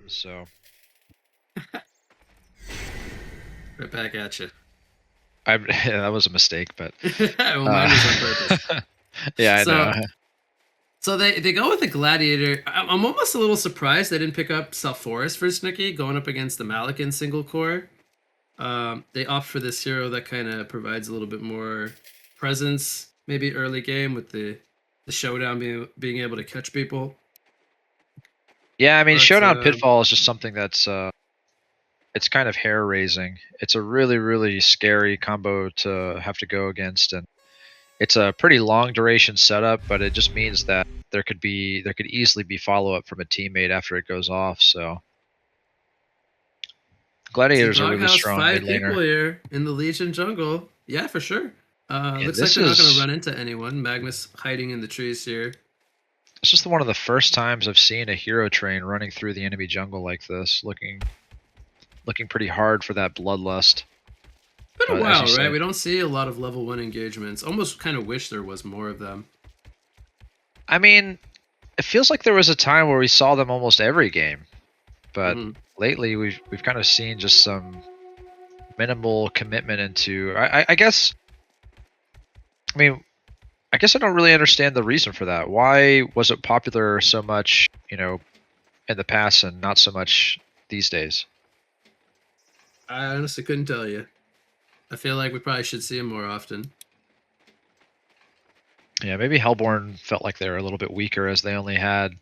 so Right back at you. yeah, that was a mistake, but Well, mine was on purpose. yeah, I know. So, so they go with the Gladiator. I'm almost a little surprised they didn't pick up Sulfuris for Snooki going up against the Malikan single core. They opt for this hero that kind of provides a little bit more presence, maybe early game with the showdown being able to catch people. Yeah, I mean, But Showdown Pitfall is just something that's it's kind of hair raising. It's a really, really scary combo to have to go against, and it's a pretty long duration setup, but it just means that there could easily be follow up from a teammate after it goes off. So see Gladiators are really Doghouse, strong mid 5 people laner. here in the Legion jungle. Yeah, for sure. And Looks like this they're not going to is run into anyone. Magnus hiding in the trees here. it's just one of the first times I've seen a hero train running through the enemy jungle like this, looking pretty hard for that bloodlust. Been a But as you while, right? said, We don't see a lot of level 1 engagements. Almost kind of wish there was more of them. I mean, it feels like there was a time where we saw them almost every game, but Mm-hmm. lately we've kind of seen just some minimal commitment into. I guess. I mean, I guess I don't really understand the reason for that. Why was it popular so much, in the past and not so much these days? I honestly couldn't tell you. I feel like we probably should see him more often. Yeah, maybe Hellborn felt like they were a little bit weaker as they only had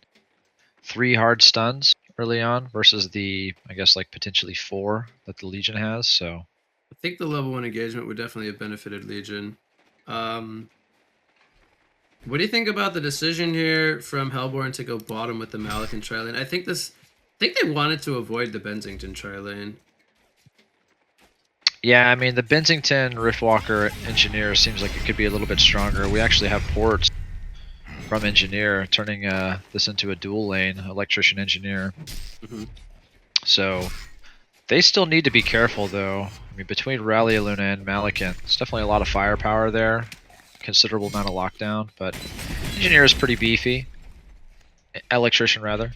3 hard stuns early on versus the, I guess, like potentially 4 that the Legion has. So I think the level 1 engagement would definitely have benefited Legion. Um, what do you think about the decision here from Hellborn to go bottom with the Malik and Trilane? I think they wanted to avoid the Bensington Trilane. yeah, I mean the Bensington Riftwalker Engineer seems like it could be a little bit stronger. We actually have ports from Engineer turning this into a dual lane Electrician Engineer. Mm-hmm. So they still need to be careful though. I mean between Rally Luna and Malikan, it's definitely a lot of firepower there. Considerable amount of lockdown, but Engineer is pretty beefy. Electrician rather.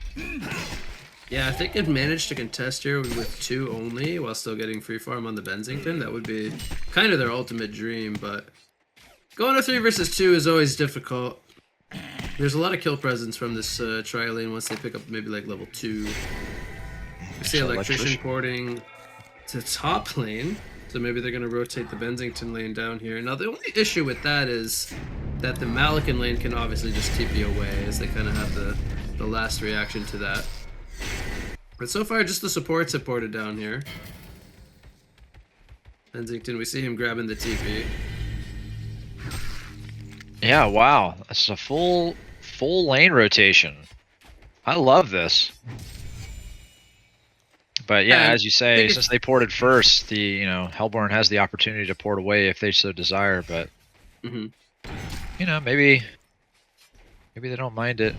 Yeah, if they could manage to contest here with 2 only while still getting free farm on the Bensington, that would be kind of their ultimate dream, but going to 3 versus 2 is always difficult. There's a lot of kill presence from this tri-lane once they pick up maybe like level 2. We see Electrician porting to top lane, so maybe they're going to rotate the Bensington lane down here. Now, the only issue with that is that the Malikan lane can obviously just TP away, as they kind of have the last reaction to that. But so far, just the supports have ported down here. Bensington, we see him grabbing the TP. Yeah, wow. That's a full lane rotation. I love this. But yeah, And as you say, since they ported first, the Hellborn has the opportunity to port away if they so desire, but maybe they don't mind it.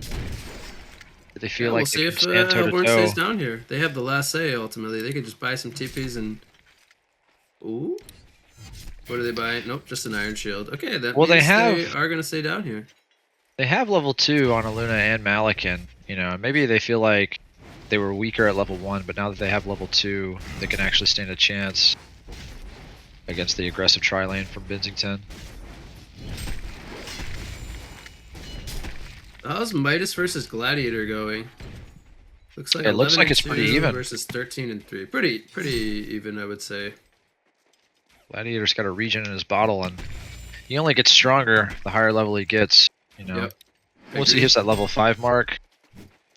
They feel like we'll see if Hellborn stays down here. They have the last say ultimately. They could just buy some TPs and ooh. What are they buying? Nope, just an Iron Shield. Okay, that means they are going to stay down here. They have level 2 on Aluna and Malikan, maybe they feel like they were weaker at level 1, but now that they have level 2, they can actually stand a chance against the aggressive tri-lane from Bensington. How's Midas versus Gladiator going? Looks like it looks like it's pretty even versus 13 and 3. Pretty even, I would say. Gladiator's got a regen in his bottle, and he only gets stronger the higher level he gets. Yep. Once he hits that level 5 mark,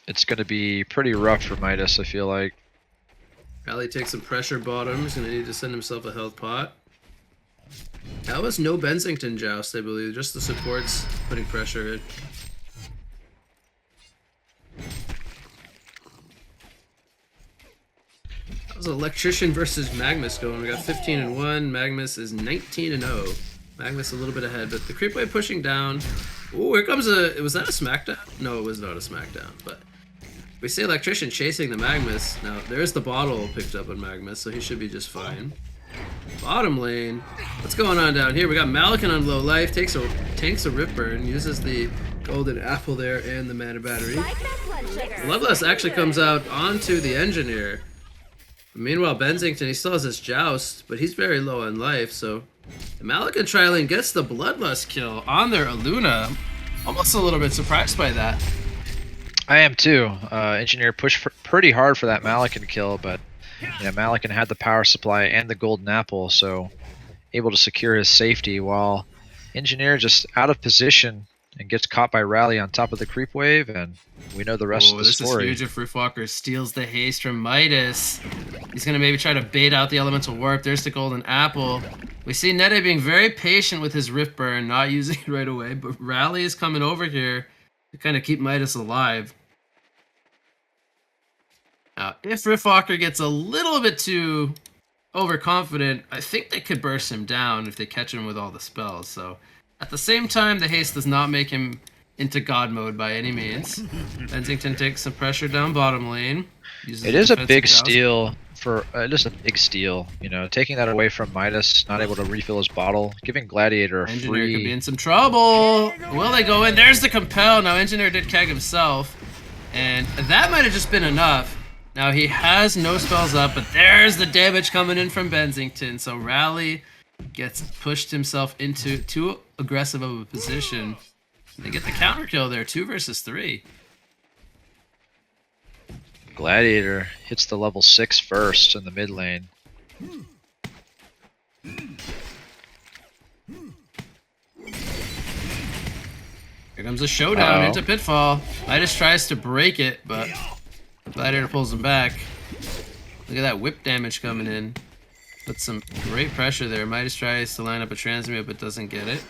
it's going to be pretty rough for Midas, I feel like. Rally takes some pressure bottom. He's going to need to send himself a health pot. That was no Bensington joust, I believe. Just the supports putting pressure in. That was Electrician versus Magnus going. We got 15 and 1. Magnus is 19 and 0. Magnus a little bit ahead, but the creep wave pushing down. Oh, here comes was that a smackdown? No, it was not a smackdown, but we see Electrician chasing the Magnus. Now, there's the bottle picked up on Magnus, so he should be just fine. Bottom lane. What's going on down here? We got Malikan on low life, tanks a rip burn, uses the golden apple there and the mana battery. Bloodlust actually comes out onto the engineer. Meanwhile, Benzington, he still has his joust, but he's very low on life, so the Malikan Tri-Lane gets the Bloodlust kill on their Aluna. Almost a little bit surprised by that. I am too. Engineer pushed pretty hard for that Malikan kill, but Malikan had the power supply and the golden apple, so able to secure his safety, while Engineer just out of position and gets caught by Rally on top of the creep wave, and we know the rest of the story. This is huge if Roofwalker steals the haste from Midas. He's going to maybe try to bait out the elemental warp. There's the golden apple. We see Nede being very patient with his Rift Burn, not using it right away, but Rally is coming over here to kind of keep Midas alive. Now, if Riftwalker gets a little bit too overconfident, I think they could burst him down if they catch him with all the spells. So, at the same time, the haste does not make him into god mode by any means. Benzington takes some pressure down bottom lane. It is a big steal for just a big steal. Taking that away from Midas, not able to refill his bottle, giving Gladiator a Engineer free. could be in some trouble. Will they go in? There's the compel. Now Engineer did keg himself, and that might have just been enough. Now he has no spells up, but there's the damage coming in from Benzington. So Rally gets pushed himself into too aggressive of a position. They get the counter kill there, 2 versus 3. Gladiator hits the level 6 first in the mid lane. Here comes a showdown into Pitfall. Midas tries to break it, but Gladiator pulls him back. Look at that whip damage coming in. Puts some great pressure there. Midas tries to line up a transmute, but doesn't get it.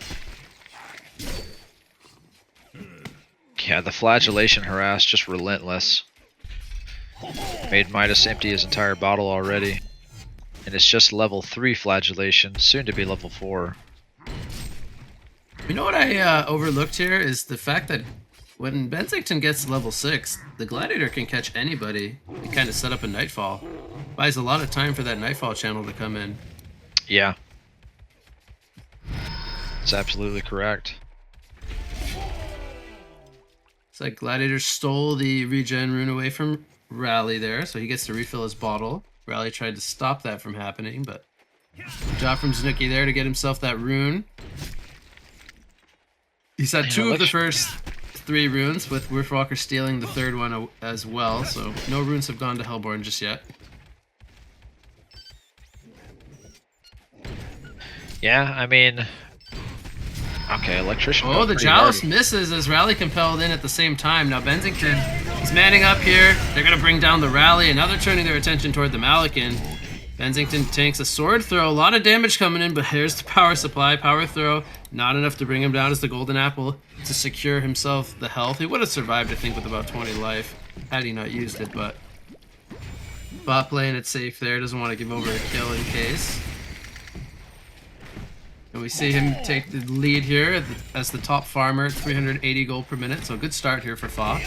Yeah, the flagellation harass just relentless. Made Midas empty his entire bottle already. And it's just level 3 flagellation, soon to be level 4. You know what I overlooked here is the fact that when Benzington gets level 6, the Gladiator can catch anybody and kind of set up a Nightfall. Buys a lot of time for that Nightfall channel to come in. Yeah. That's absolutely correct. It's like Gladiator stole the regen rune away from Rally there, so he gets to refill his bottle. Rally tried to stop that from happening, but good job from Znuki there to get himself that rune. He's had 2 of the first 3 runes, with Riftwalker stealing the 3rd one as well, so no runes have gone to Hellborn just yet. Yeah, I mean... Okay, Electrician... Oh, the Joust misses as Rally compelled in at the same time. Now Benzington is manning up here. They're going to bring down the Rally, and now they're turning their attention toward the Malikan. Benzington tanks a sword throw. A lot of damage coming in, but here's the power supply. Power throw, not enough to bring him down as the golden apple to secure himself the health. He would have survived, I think, with about 20 life had he not used it, but bot playing it safe there. Doesn't want to give over a kill in case. And we see him take the lead here as the top farmer at 380 gold per minute. So a good start here for Fa.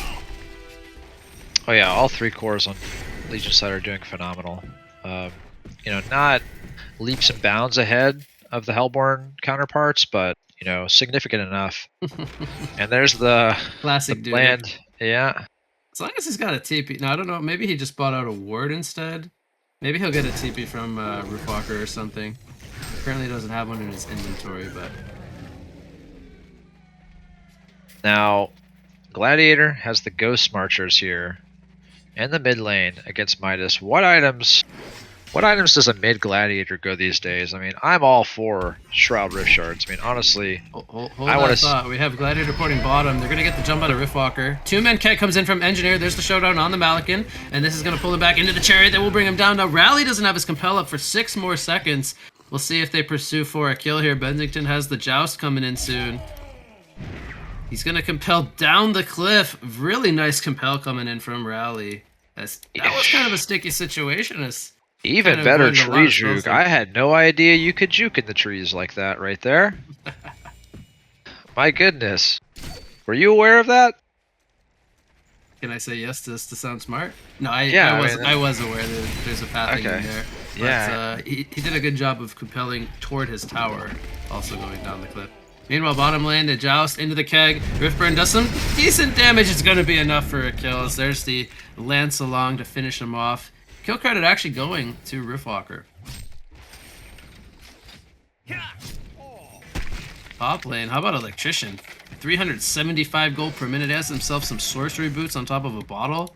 Oh yeah, all 3 cores on Legion side are doing phenomenal. Not leaps and bounds ahead of the Hellborn counterparts, but significant enough. And there's the classic dude. Land. Yeah. As long as he's got a TP. Now I don't know. Maybe he just bought out a ward instead. Maybe he'll get a TP from Roofwalker or something. Apparently doesn't have one in his inventory, but... Now, Gladiator has the Ghost Marchers here in the mid lane against Midas. What items does a mid Gladiator go these days? I mean, I'm all for Shroud Rift Shards. I mean, honestly, hold that thought. We have Gladiator porting bottom. They're going to get the jump out of Riftwalker. 2-man keg comes in from Engineer. There's the showdown on the Malikan, and this is going to pull him back into the chariot that will bring him down. Now, Rally doesn't have his compel up for 6 more seconds. We'll see if they pursue for a kill here. Benzington has the Joust coming in soon. He's going to compel down the cliff. Really nice compel coming in from Rally. That was kind of a sticky situation. Even better tree juke. I had no idea you could juke in the trees like that right there. My goodness. Were you aware of that? Can I say yes to this to sound smart? No, I was aware that there's a pathing in there. But, Yeah. He did a good job of compelling toward his tower, also going down the cliff. Meanwhile, bottom lane, the Joust into the keg. Riftburn does some decent damage. It's going to be enough for a kill. As there's the Lance along to finish him off. Kill credit actually going to Riftwalker. Top lane, how about Electrician? 375 gold per minute. Has himself some sorcery boots on top of a bottle.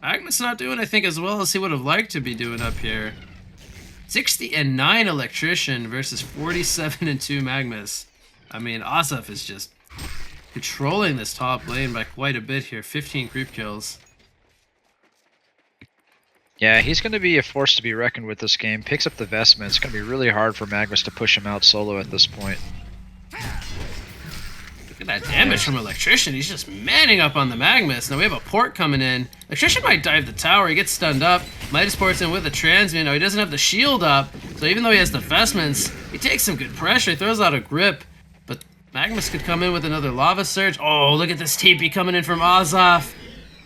Magnus not doing, I think, as well as he would have liked to be doing up here. 60-9 Electrician versus 47-2 Magnus. I mean, Azaf is just controlling this top lane by quite a bit here. 15 creep kills. Yeah, he's going to be a force to be reckoned with this game. Picks up the vestment. It's going to be really hard for Magnus to push him out solo at this point. Look at that damage from Electrician. He's just manning up on the Magnus. Now we have a port coming in. Electrician might dive the tower. He gets stunned up. Midas ports in with a transmute. Now he doesn't have the shield up. So even though he has the vestments, he takes some good pressure. He throws out a grip. But Magnus could come in with another lava surge. Oh, look at this TP coming in from Azaf.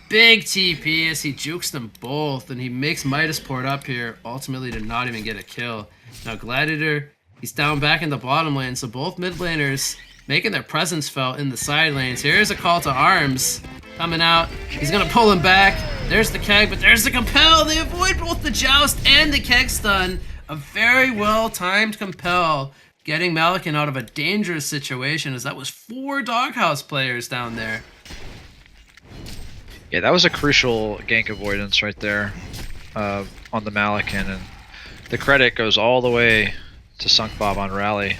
Big TP as he jukes them both, and he makes Midas port up here, ultimately to not even get a kill. Now Gladiator, he's down back in the bottom lane, so both mid laners making their presence felt in the side lanes. Here's a call to arms coming out. He's gonna pull him back. There's the keg, but there's the compel. They avoid both the joust and the keg stun. A very well timed compel, getting Malikan out of a dangerous situation, as that was 4 Doghouse players down there. Yeah, that was a crucial gank avoidance right there on the Malikan, and the credit goes all the way to Sunk Bob on Rally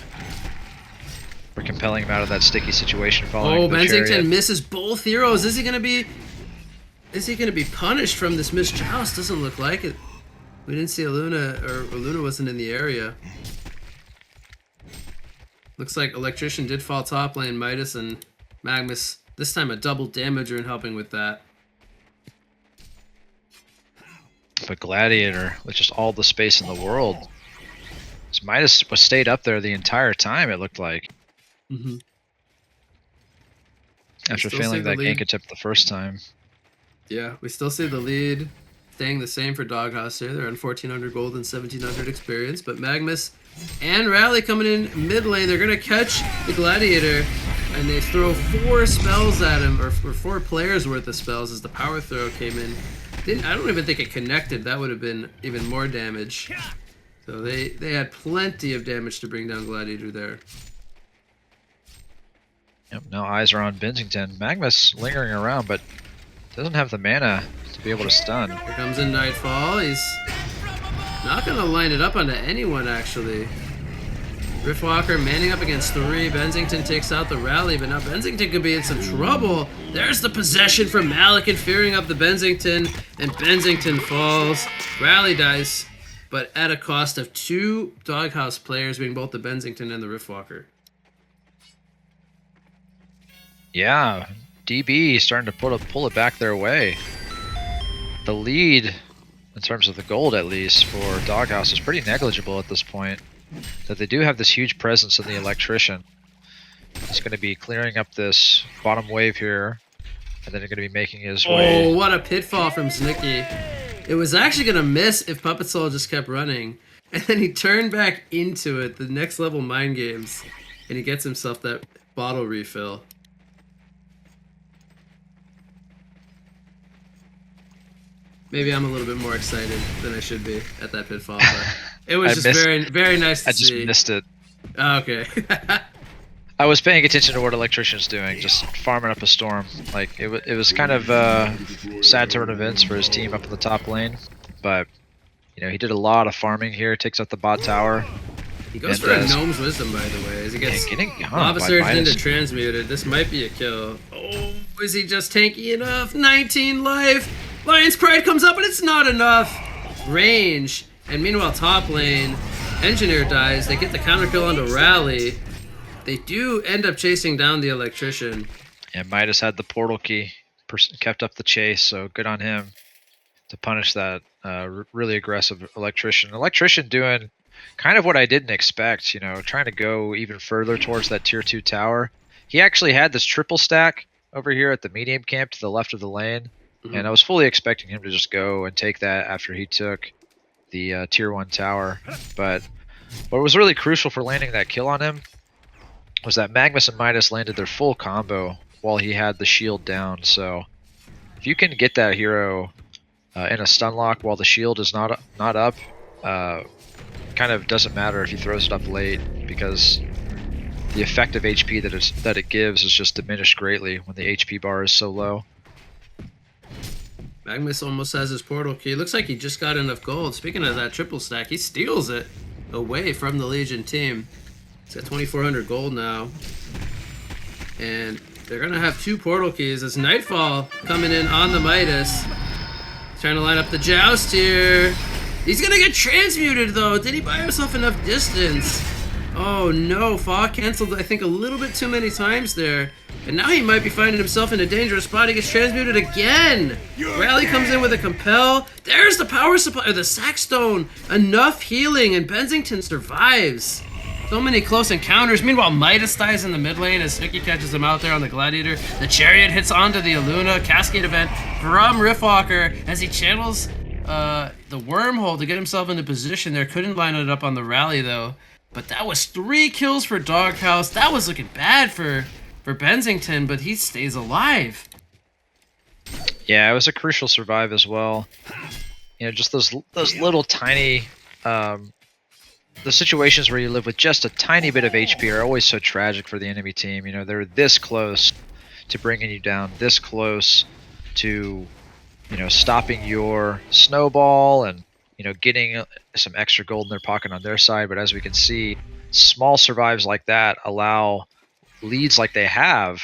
for compelling him out of that sticky situation following the Bensington chariot. misses both heroes. Is he gonna be punished from this missed joust? Doesn't look like it. We didn't see Aluna, or Aluna wasn't in the area. Looks like Electrician did fall top lane. Midas and Magnus, this time a double damager in helping with that. But Gladiator, with just all the space in the world, Midas was stayed up there the entire time, it looked like. After failing that gank attempt the first time. Yeah, we still see the lead staying the same for Doghouse here. They're on 1400 gold and 1700 experience, but Magnus and Rally coming in mid lane. They're gonna catch the Gladiator, and they throw 4 spells at him, or 4 players worth of spells as the power throw came in. I don't even think it connected. That would have been even more damage. So they had plenty of damage to bring down Gladiator there. Yep, now eyes are on Bensington. Magnus lingering around, but doesn't have the mana to be able to stun. Here comes in Nightfall. He's not going to line it up onto anyone, actually. Riftwalker manning up against 3. Bensington takes out the Rally, but now Bensington could be in some trouble. There's the possession from Malikan, fearing up the Bensington, and Bensington falls. Rally dies, but at a cost of 2 Doghouse players, being both the Bensington and the Riftwalker. Yeah, DB starting to pull it back their way. The lead, in terms of the gold at least, for Doghouse is pretty negligible at this point. That they do have this huge presence in the Electrician. He's going to be clearing up this bottom wave here, and then he's going to be making his way. Oh, what a pitfall from Znicki. It was actually going to miss if Puppet Soul just kept running. And then he turned back into it, the next level mind games, and he gets himself that bottle refill. Maybe I'm a little bit more excited than I should be at that pitfall, but it was just very, very nice to see. I just missed it. Oh, okay. I was paying attention to what Electrician's doing, just farming up a storm. Like it was kind of sad turn of events for his team up in the top lane, but you know he did a lot of farming here. Takes out the bot tower. He goes for a Gnome's Wisdom, by the way, as he gets Lava Surge into Transmuted. This might be a kill. Oh, is he just tanky enough? 19 life. Lion's Pride comes up, but it's not enough range. And meanwhile, top lane, Engineer dies. They get the counter kill onto Rally. They do end up chasing down the Electrician. Yeah, Midas had the portal key, kept up the chase, so good on him to punish that really aggressive Electrician. Electrician doing kind of what I didn't expect, you know, trying to go even further towards that tier 2 tower. He actually had this triple stack over here at the medium camp to the left of the lane. And I was fully expecting him to just go and take that after he took the tier 1 tower. But what was really crucial for landing that kill on him was that Magnus and Midas landed their full combo while he had the shield down. So if you can get that hero in a stun lock while the shield is not up, kind of doesn't matter if he throws it up late, because the effective HP that it gives is just diminished greatly when the HP bar is so low. Magnus almost has his portal key. Looks like he just got enough gold. Speaking of that triple stack, he steals it away from the Legion team. He's got 2,400 gold now. And they're going to have 2 portal keys as Nightfall coming in on the Midas. Trying to line up the Joust here. He's going to get transmuted, though. Did he buy himself enough distance? Oh, no. Fa canceled, I think, a little bit too many times there. And now he might be finding himself in a dangerous spot. He gets transmuted again. Rally comes in with a Compel. There's the power supply, or the Sackstone. Enough healing, and Benzington survives. So many close encounters. Meanwhile, Midas dies in the mid lane as Nicky catches him out there on the Gladiator. The Chariot hits onto the Aluna. Cascade event from Riftwalker as he channels the Wormhole to get himself into position there. Couldn't line it up on the rally, though. But that was 3 kills for Doghouse. That was looking bad for Benzington, but he stays alive. Yeah, it was a crucial survive as well. You know, just those little tiny the situations where you live with just a tiny bit of HP are always so tragic for the enemy team. You know, they're this close to bringing you down, this close to, you know, stopping your snowball and, you know, getting some extra gold in their pocket on their side. But as we can see, small survives like that allow leads like they have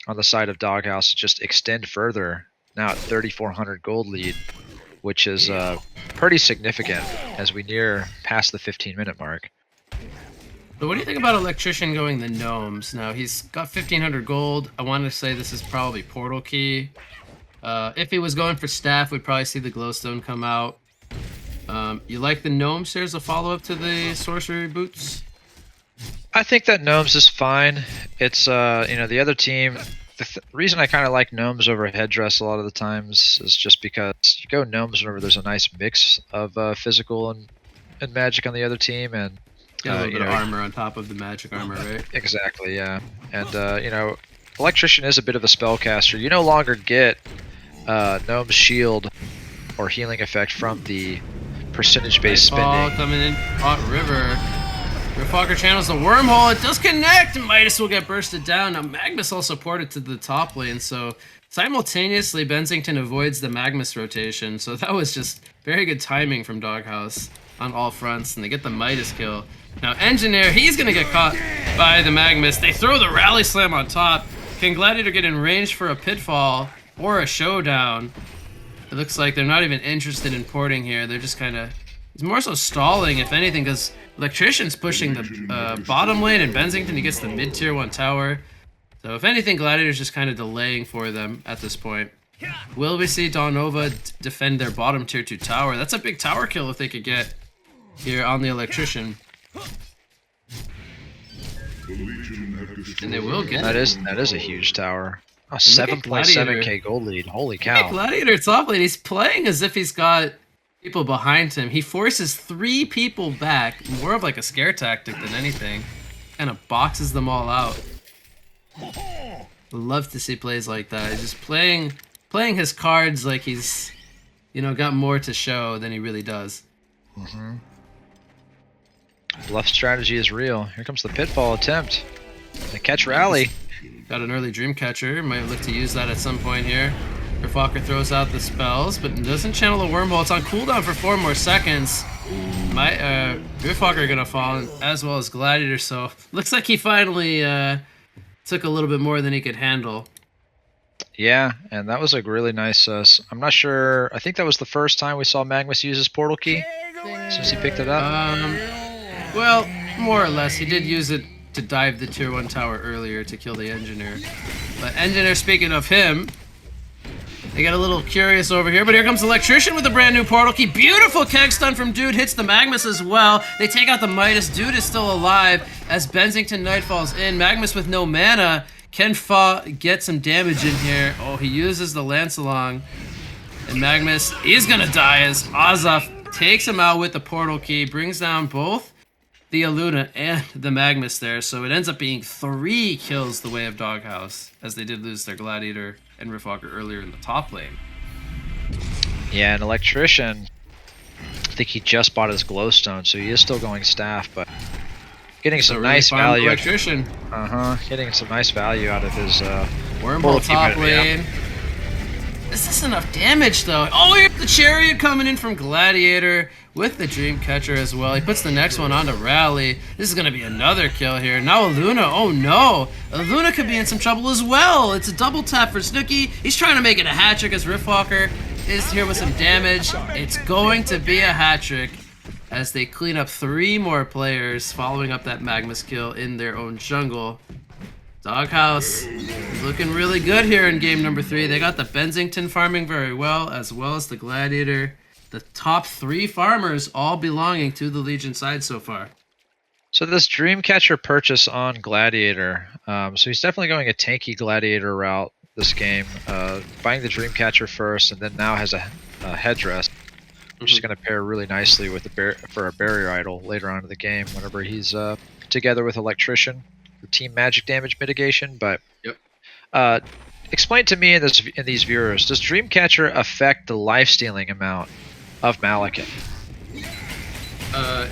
on the side of Doghouse to just extend further. Now at 3,400 gold lead, which is pretty significant as we near past the 15-minute mark. So what do you think about Electrician going the Gnomes? Now he's got 1,500 gold. I want to say this is probably Portal Key. If he was going for Staff, we'd probably see the Glowstone come out. You like the Gnomes here as a follow-up to the Sorcery Boots? I think that Gnomes is fine. It's, you know, the other team, the reason I kind of like Gnomes over Headdress a lot of the times is just because you go Gnomes whenever there's a nice mix of physical and magic on the other team, and a little bit of armor on top of the magic armor, right? Exactly, yeah. And, you know, Electrician is a bit of a spellcaster. You no longer get Gnome's shield or healing effect from the percentage-based spending. Coming in, Hot River. Riftwalker channels the Wormhole. It does connect. Midas will get bursted down. Now Magnus also ported to the top lane, so simultaneously Benzington avoids the Magnus rotation. So that was just very good timing from Doghouse on all fronts, and they get the Midas kill. Now Engineer, he's gonna get caught by the Magnus. They throw the Rally Slam on top. Can Gladiator get in range for a Pitfall or a Showdown? It looks like they're not even interested in porting here. They're just kind of, it's more so stalling, if anything, because Electrician's pushing the bottom lane, and Benzington, he gets the mid-tier 1 tower. So if anything, Gladiator's just kind of delaying for them at this point. Will we see Dawn Nova defend their bottom tier 2 tower? That's a big tower kill if they could get here on the Electrician. And they will get that is a huge tower. Oh, 7.7k gold lead. Holy cow. Gladiator top lane, he's playing as if he's got people behind him. He forces 3 people back, more of like a scare tactic than anything. Kind of boxes them all out. Love to see plays like that. He's just playing his cards like he's, you know, got more to show than he really does. Mm-hmm. Bluff strategy is real. Here comes the Pitfall attempt. The catch rally. Got an early Dreamcatcher. Might look to use that at some point here. Riftwalker throws out the spells, but doesn't channel the Wormhole. It's on cooldown for 4 more seconds. Riftwalker gonna fall, as well as Gladiator, so looks like he finally took a little bit more than he could handle. Yeah, and that was a really nice, I'm not sure, I think that was the first time we saw Magnus use his portal key since he picked it up. Well, more or less. He did use it to dive the tier 1 tower earlier to kill the Engineer. But Engineer, speaking of him, they get a little curious over here, but here comes Electrician with a brand new portal key. Beautiful keg stun from Dude, hits the Magnus as well. They take out the Midas. Dude is still alive as Benzington Knight falls in. Magnus with no mana. Can Fa get some damage in here? Oh, he uses the Lance Along. And Magnus is gonna die as Azaf takes him out with the portal key, brings down both the Aluna and the Magnus there, so it ends up being 3 kills the way of Doghouse, as they did lose their Gladiator and Riftwalker earlier in the top lane. Yeah, an Electrician, I think he just bought his Glowstone, so he is still going staff, but getting So some really nice farmed value. Electrician. Getting some nice value out of his Wormhole top lane. Yeah. This is enough damage though. Oh, here's the Chariot coming in from Gladiator with the Dreamcatcher as well. He puts the next one onto Rally. This is going to be another kill here. Now Aluna, oh no. Aluna could be in some trouble as well. It's a double tap for Snooki. He's trying to make it a hat trick as Riftwalker is here with some damage. It's going to be a hat trick as they clean up 3 more players following up that Magnus kill in their own jungle. Doghouse looking really good here in game number 3. They got the Bensington farming very well, as well as the Gladiator. The top 3 farmers all belonging to the Legion side so far. So this Dreamcatcher purchase on Gladiator, so he's definitely going a tanky Gladiator route this game, buying the Dreamcatcher first, and then now has a headdress, which is going to pair really nicely with for a barrier idol later on in the game whenever he's together with Electrician for team magic damage mitigation. But explain to me in these viewers, does Dreamcatcher affect the lifestealing amount of Malakin?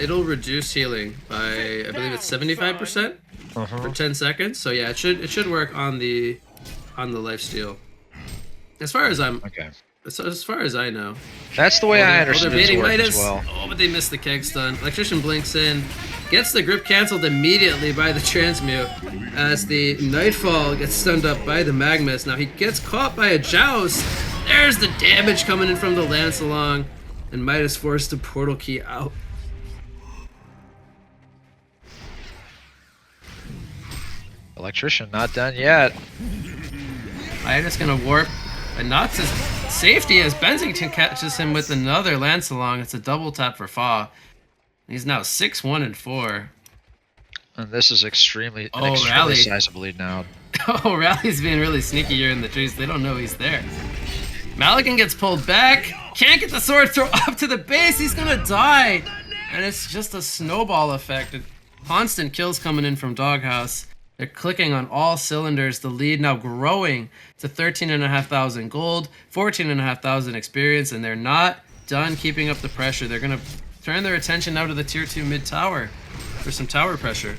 It'll reduce healing by, I believe it's 75% for 10 seconds. So yeah, it should work on the lifesteal. As far as as far as I know. That's the way I understand it work as well. Oh, but they missed the keg stun. Electrician blinks in, gets the grip canceled immediately by the transmute as the Nightfall gets stunned up by the Magnus. Now he gets caught by a Joust. There's the damage coming in from the Lance along, and Midas forced to portal key out. Electrician not done yet. Midas gonna warp, and not to safety as Bensington catches him with another Lance along. It's a double tap for Fa. He's now 6-1-4. And this is extremely Rally. sizable lead now. Oh, Rally's being really sneaky here in the trees. They don't know he's there. Malakin gets pulled back. Can't get the sword throw up to the base. He's gonna die. And it's just a snowball effect. Constant kills coming in from Doghouse. They're clicking on all cylinders. The lead now growing to 13,500 gold, 14,500 experience, and they're not done keeping up the pressure. They're gonna turn their attention now to the tier 2 mid tower for some tower pressure.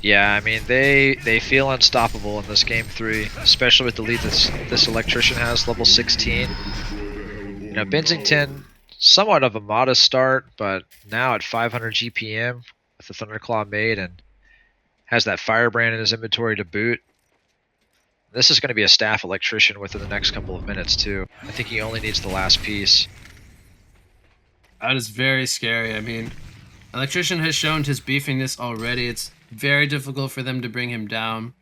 Yeah, I mean they feel unstoppable in this game 3, especially with the lead this Electrician has, level 16. You know, Bensington, somewhat of a modest start, but now at 500 GPM with the Thunderclaw made and has that Firebrand in his inventory to boot. This is going to be a staff Electrician within the next couple of minutes too. I think he only needs the last piece. That is very scary. I mean, Electrician has shown his beefiness already. It's very difficult for them to bring him down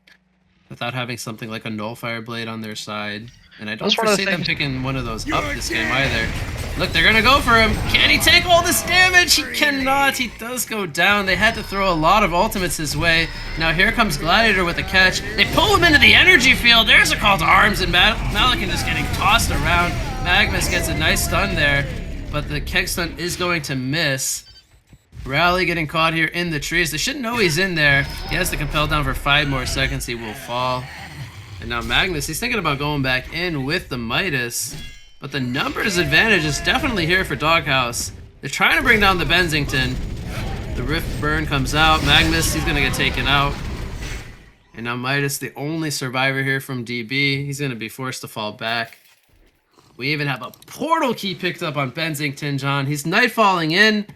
without having something like a Nullfire Blade on their side. And I don't foresee them picking one of those up this game either. Look, they're gonna go for him. Can he take all this damage? He cannot. He does go down. They had to throw a lot of ultimates his way. Now here comes Gladiator with a catch. They pull him into the energy field. There's a call to arms, and Malakin just getting tossed around. Magnus gets a nice stun there, but the keg stun is going to miss. Rally getting caught here in the trees. They should know he's in there. He has to compel down for 5 more seconds. He will fall. And now Magnus, he's thinking about going back in with the Midas. But the numbers advantage is definitely here for Doghouse. They're trying to bring down the Bensington. The Rift Burn comes out. Magnus, he's going to get taken out. And now Midas, the only survivor here from DB. He's going to be forced to fall back. We even have a portal key picked up on Bensington, John. He's nightfalling in.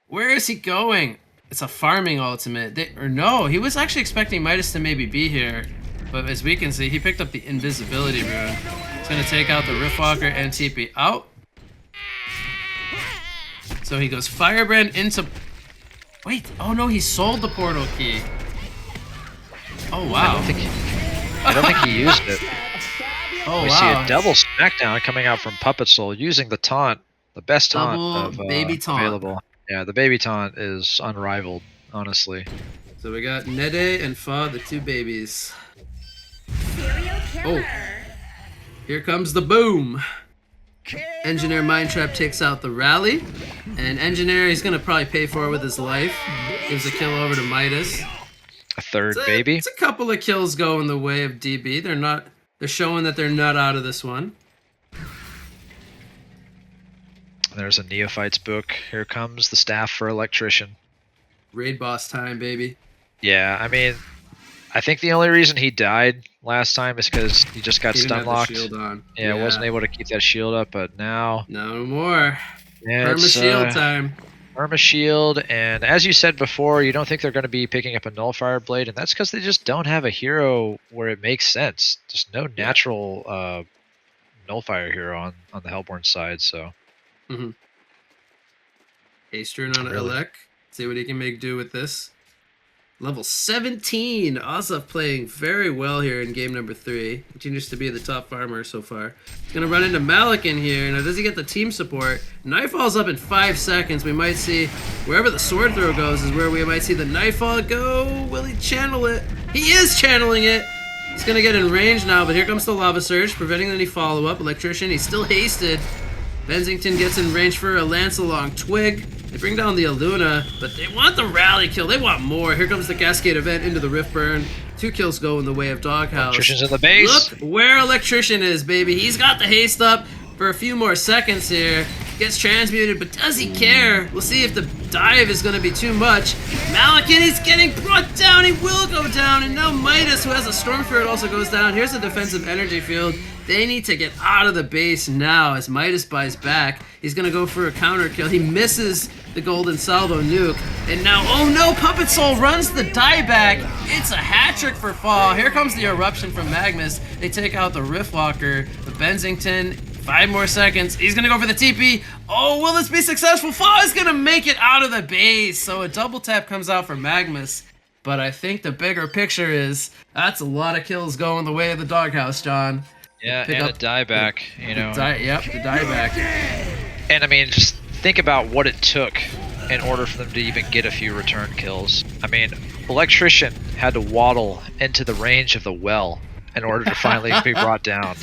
Where is he going? It's a farming ultimate. No, he was actually expecting Midas to maybe be here. But as we can see, he picked up the invisibility rune. He's going to take out the Riftwalker and TP out. So he goes Firebrand into... Wait, oh no, he sold the portal key. Oh wow. I don't think he used it. Oh we see a double smackdown coming out from Puppet Soul using the taunt. The best taunt baby taunt available. Yeah, the baby taunt is unrivaled, honestly. So we got Nede and Fa, the 2 babies. Oh, here comes the boom. Engineer Mind Trap takes out the rally. And Engineer, he's going to probably pay for it with his life. Gives a kill over to Midas. A third, baby. It's a couple of kills going the way of DB. They're showing that they're not out of this one. There's a Neophyte's book. Here comes the staff for Electrician. Raid boss time, baby. Yeah, I mean, I think the only reason he died last time is because he just got stun locked. Shield on. Yeah, wasn't able to keep that shield up, but now... No more. Yeah, Perma shield time. Perma shield, and as you said before, you don't think they're going to be picking up a Nullfire Blade, and that's because they just don't have a hero where it makes sense. Just no natural Nullfire hero on the Hellborn side, so... Ace turn on Elec. See what he can make do with this. Level 17. Ozov playing very well here in game number 3. Continues to be the top farmer so far. He's going to run into Malik in here. Now, does he get the team support? Nightfall's up in 5 seconds. We might see wherever the sword throw goes is where we might see the Nightfall go. Will he channel it? He is channeling it. He's going to get in range now, but here comes the Lava Surge, preventing any follow-up. Electrician, he's still hasted. Benzington gets in range for a Lance along Twig. They bring down the Aluna, but they want the rally kill. They want more. Here comes the Cascade event into the Rift Burn. 2 kills go in the way of Doghouse. Electrician's in the base. Look where Electrician is, baby. He's got the haste up for a few more seconds here. Gets transmuted, but does he care? We'll see if the dive is going to be too much. Malakin is getting brought down. He will go down. And now Midas, who has a Storm Spirit, also goes down. Here's a defensive energy field. They need to get out of the base now as Midas buys back. He's going to go for a counter kill. He misses the Golden Salvo nuke. And now, oh no, Puppet Soul runs the dieback. It's a hat trick for Fall. Here comes the eruption from Magnus. They take out the Riftwalker. The Benzington, 5 more seconds. He's going to go for the TP. Oh, will this be successful? Fall is going to make it out of the base. So a double tap comes out for Magnus. But I think the bigger picture is that's a lot of kills going the way of the Doghouse, John. Yeah, and a dieback, you know. Yep, the dieback. And I mean, just think about what it took in order for them to even get a few return kills. I mean, Electrician had to waddle into the range of the well in order to finally be brought down.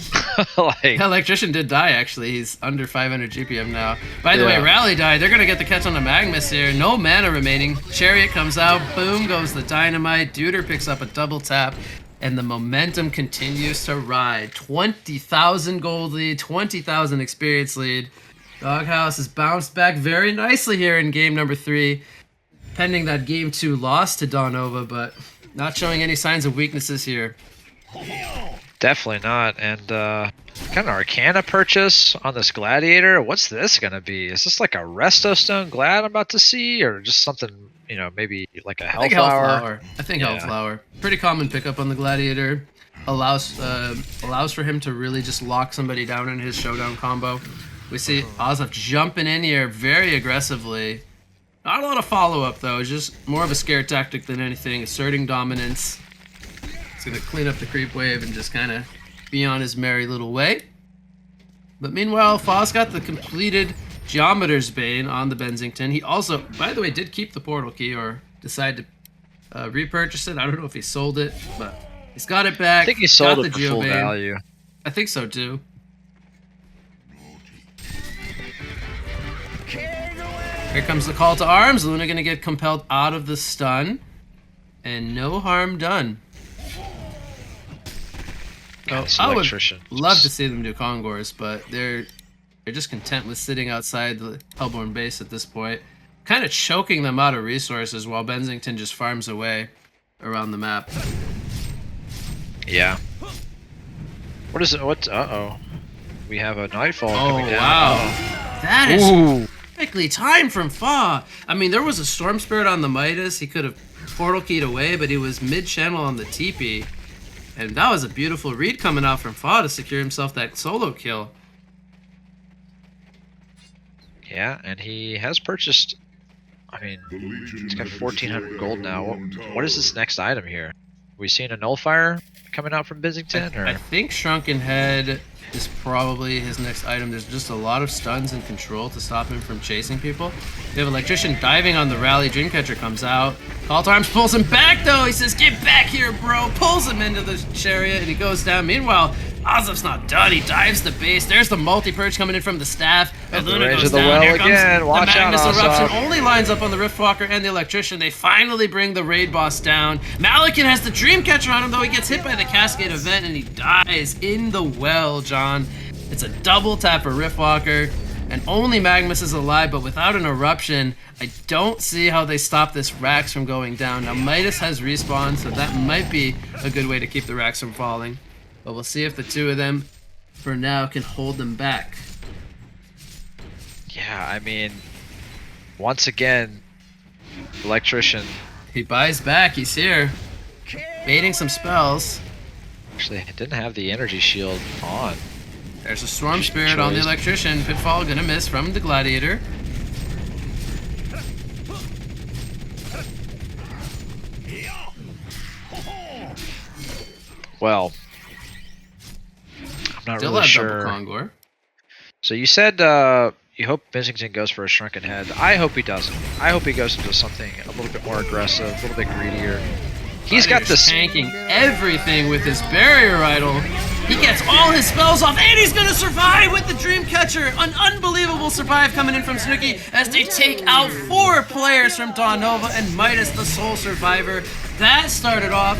Yeah, Electrician did die, actually. He's under 500 GPM now. By the way, Rally died. They're going to get the catch on the Magnus here. No mana remaining. Chariot comes out. Boom goes the Dynamite. Deuter picks up a double tap. And the momentum continues to ride. 20,000 gold lead, 20,000 experience lead. Doghouse has bounced back very nicely here in game number 3. Pending that game 2 loss to Dawnova, but not showing any signs of weaknesses here. Definitely not. And kind of Arcana purchase on this Gladiator. What's this going to be? Is this like a Resto Stone Glad I'm about to see? Or just something, you know, maybe like a Hellflower? I think Hellflower. Pretty common pickup on the Gladiator. Allows for him to really just lock somebody down in his showdown combo. We see Ozov jumping in here very aggressively. Not a lot of follow-up, though. It's just more of a scare tactic than anything. Asserting dominance. He's going to clean up the creep wave and just kind of be on his merry little way. But meanwhile, Foz got the completed Geometer's Bane on the Benzington. He also, by the way, did keep the portal key or decide to repurchase it. I don't know if he sold it, but he's got it back. I think he sold it for full value. I think so, too. Here comes the call to arms. Luna going to get compelled out of the stun. And no harm done. I would love to see them do Kongors, but they're just content with sitting outside the Hellborn base at this point. Kind of choking them out of resources while Benzington just farms away around the map. Yeah. What is it? Uh-oh. We have a Nightfall coming down. Oh, wow. That is perfectly timed from Fa. I mean, there was a Storm Spirit on the Midas. He could have portal keyed away, but he was mid-channel on the TP. And that was a beautiful read coming out from Fa to secure himself that solo kill. Yeah, and he has purchased, I mean, he's got 1,400 gold now. What is this next item here? We seen a Nullfire coming out from Benzington? Or? I think Shrunken Head is probably his next item. There's just a lot of stuns and control to stop him from chasing people. We have Electrician diving on the rally. Dreamcatcher comes out. Call to Arms pulls him back, though. He says, get back here, bro. Pulls him into the chariot, and he goes down. Meanwhile, Ozov's not done. He dives the base. There's the multi-purge coming in from the staff. And the Luna range goes of the down. well Here comes again. Watch the Magnus out, Eruption. Ozov. Only lines up on the Riftwalker and the Electrician. They finally bring the raid boss down. Malakin has the Dreamcatcher on him, though he gets hit by the Cascade event and he dies in the well, John. It's a double tap for Riftwalker. And only Magnus is alive, but without an Eruption, I don't see how they stop this Rax from going down. Now, Midas has respawn, so that might be a good way to keep the Rax from falling. But we'll see if the two of them, for now, can hold them back. Yeah, I mean, once again, Electrician. He buys back, he's here. Baiting some spells. Actually, I didn't have the energy shield on. There's a Storm Spirit on the Electrician. Pitfall gonna miss from the Gladiator. Well, I'm not Still really have sure. double Kongor. So you said you hope Benzington goes for a Shrunken Head. I hope he doesn't. I hope he goes into something a little bit more aggressive, a little bit greedier. He's got this tanking everything with his Barrier Idol. He gets all his spells off, and he's gonna survive with the Dreamcatcher. An unbelievable survive coming in from Snooki as they take out 4 players from Dawn Nova and Midas, the sole survivor. That started off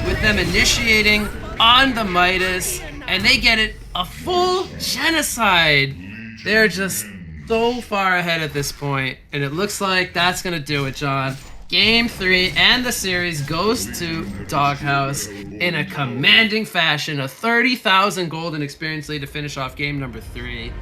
with them initiating on the Midas, and they get it a full genocide. They're just so far ahead at this point, and it looks like that's gonna do it, John. Game 3 and the series goes to Doghouse in a commanding fashion, a 30,000 golden experience lead to finish off game number 3.